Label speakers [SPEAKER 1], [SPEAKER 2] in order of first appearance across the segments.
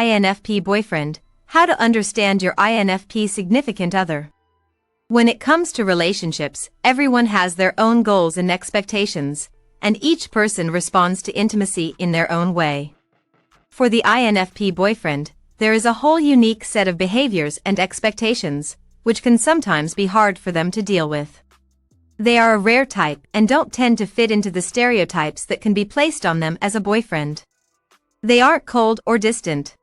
[SPEAKER 1] INFP Boyfriend, how to understand your INFP significant other. When it comes to relationships, everyone has their own goals and expectations, and each person responds to intimacy in their own way. For the INFP boyfriend, there is a whole unique set of behaviors and expectations, which can sometimes be hard for them to deal with. They are a rare type and don't tend to fit into the stereotypes that can be placed on them as a boyfriend. They aren't cold or distant.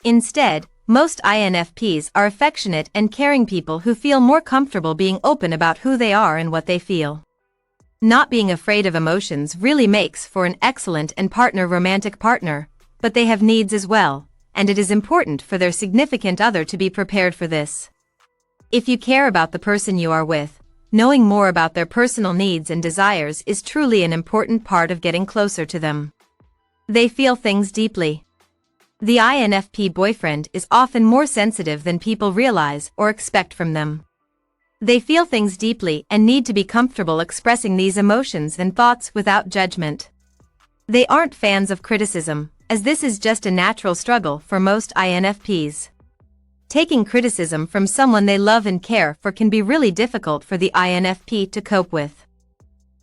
[SPEAKER 1] Instead, most INFPs are affectionate and caring people who feel more comfortable being open about who they are and what they feel. Not being afraid of emotions really makes for an excellent and romantic partner, but they have needs as well, and it is important for their significant other to be prepared for this. If you care about the person you are with, knowing more about their personal needs and desires is truly an important part of getting closer to them. They feel things deeply. The INFP boyfriend is often more sensitive than people realize or expect from them. They feel things deeply and need to be comfortable expressing these emotions and thoughts without judgment. They aren't fans of criticism, as this is just a natural struggle for most INFPs. Taking criticism from someone they love and care for can be really difficult for the INFP to cope with.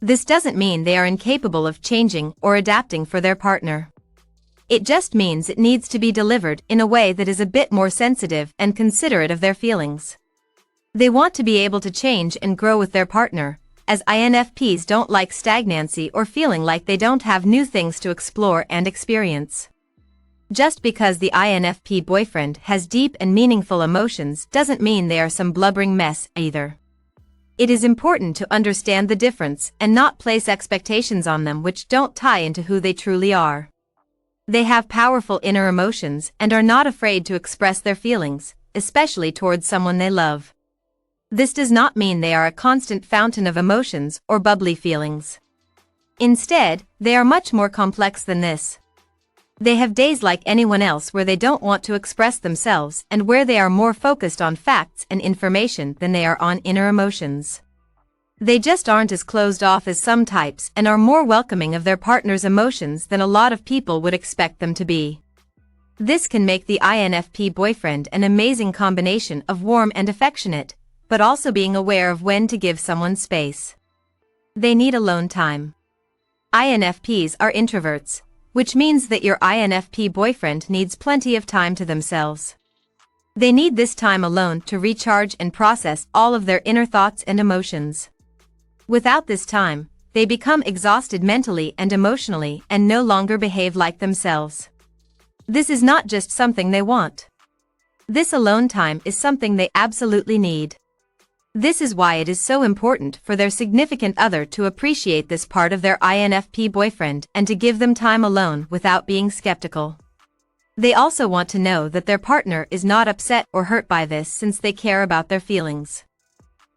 [SPEAKER 1] This doesn't mean they are incapable of changing or adapting for their partner. It just means it needs to be delivered in a way that is a bit more sensitive and considerate of their feelings. They want to be able to change and grow with their partner, as INFPs don't like stagnancy or feeling like they don't have new things to explore and experience. Just because the INFP boyfriend has deep and meaningful emotions doesn't mean they are some blubbering mess either. It is important to understand the difference and not place expectations on them which don't tie into who they truly are. They have powerful inner emotions and are not afraid to express their feelings, especially towards someone they love. This does not mean they are a constant fountain of emotions or bubbly feelings. Instead, they are much more complex than this. They have days like anyone else where they don't want to express themselves and where they are more focused on facts and information than they are on inner emotions. They just aren't as closed off as some types and are more welcoming of their partner's emotions than a lot of people would expect them to be. This can make the INFP boyfriend an amazing combination of warm and affectionate, but also being aware of when to give someone space. They need alone time. INFPs are introverts, which means that your INFP boyfriend needs plenty of time to themselves. They need this time alone to recharge and process all of their inner thoughts and emotions. Without this time, they become exhausted mentally and emotionally and no longer behave like themselves. This is not just something they want. This alone time is something they absolutely need. This is why it is so important for their significant other to appreciate this part of their INFP boyfriend and to give them time alone without being skeptical. They also want to know that their partner is not upset or hurt by this since they care about their feelings.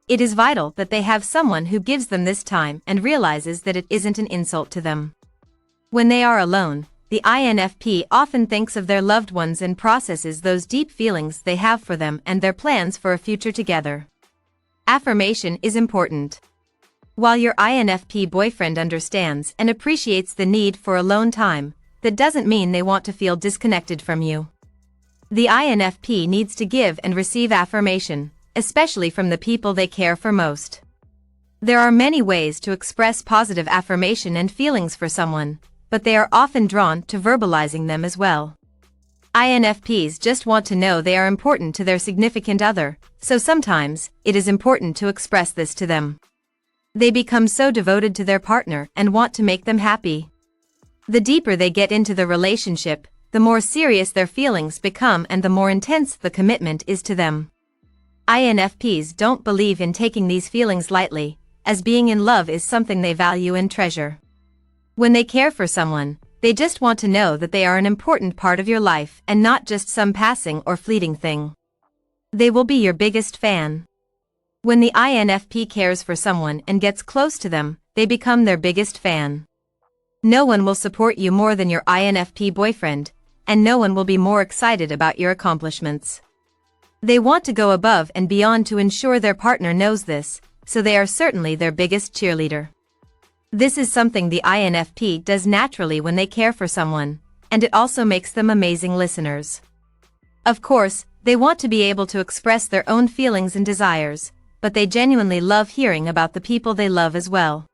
[SPEAKER 1] It is vital that they have someone who gives them this time and realizes that it isn't an insult to them. When they are alone, the INFP often thinks of their loved ones and processes those deep feelings they have for them and their plans for a future together. Affirmation is important. While your INFP boyfriend understands and appreciates the need for alone time, that doesn't mean they want to feel disconnected from you. The INFP needs to give and receive affirmation, especially from the people they care for most. There are many ways to express positive affirmation and feelings for someone, but they are often drawn to verbalizing them as well. INFPs just want to know they are important to their significant other, so sometimes, it is important to express this to them. They become so devoted to their partner and want to make them happy. The deeper they get into the relationship, the more serious their feelings become and the more intense the commitment is to them. INFPs don't believe in taking these feelings lightly, as being in love is something they value and treasure. When they care for someone, they just want to know that they are an important part of your life and not just some passing or fleeting thing. They will be your biggest fan. When the INFP cares for someone and gets close to them, they become their biggest fan. No one will support you more than your INFP boyfriend, and no one will be more excited about your accomplishments. They want to go above and beyond to ensure their partner knows this, so they are certainly their biggest cheerleader. This is something the INFP does naturally when they care for someone, and it also makes them amazing listeners. Of course, they want to be able to express their own feelings and desires, but they genuinely love hearing about the people they love as well.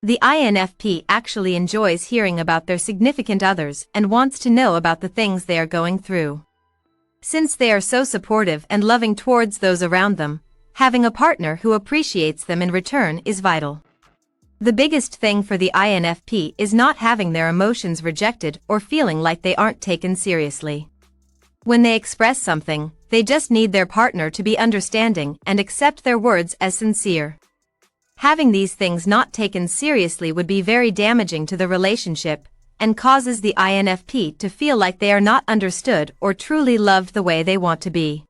[SPEAKER 1] The INFP actually enjoys hearing about their significant others and wants to know about the things they are going through. Since they are so supportive and loving towards those around them, having a partner who appreciates them in return is vital. The biggest thing for the INFP is not having their emotions rejected or feeling like they aren't taken seriously. When they express something, they just need their partner to be understanding and accept their words as sincere. Having these things not taken seriously would be very damaging to the relationship and causes the INFP to feel like they are not understood or truly loved the way they want to be.